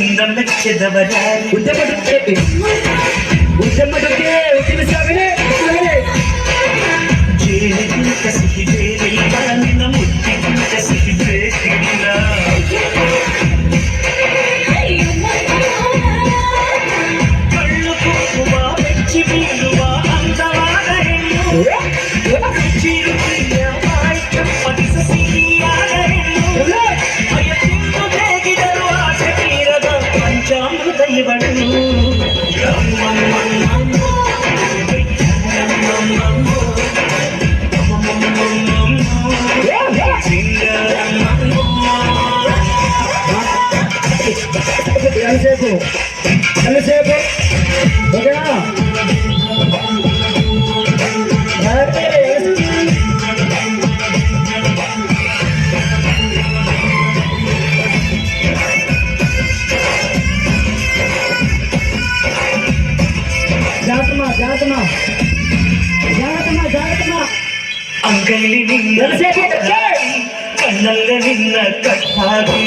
ನಿನ್ನ ಮೆಚ್ಚದವರಾರು ಉದ್ಯಮಕ್ಕೆ ಉದ್ಯಮಿಸಾಗಲೇ ಜೇನಿಗಿಂತ ಸಿಹಿಬೇರಿಲ್ಲ ನಿನ್ನ ಮುತ್ತಿಗಿಂತ ಸಿಹಿಬೇಕಿಲ್ಲ ಕಳ್ಳು ಕುಕ್ಕುವ ಬೆಚ್ಚಿ ಬೀಳುವ ಅಂದವಾದ ಹೆಣ್ಣು ರುಚಿಯ ಆಯ್ಕೆ ಪಡಿಸ ಸಿಹಿಯಾದ ಹೆಣ್ಣು ಭಯ ತಿಂದು ಬೇಗಿದರು ಆಸೆ ತೀರದ ಪಂಚಾಮೃತ ಇವಳು ఎంతసేపు ఓకేనా జాగ్రత్తమా ಅಂಗೈಲಿ ನಿನ್ನ ಕಣ್ಣಲ್ಲ ನಿನ್ನ ಕಟ್ಟಾಗಿ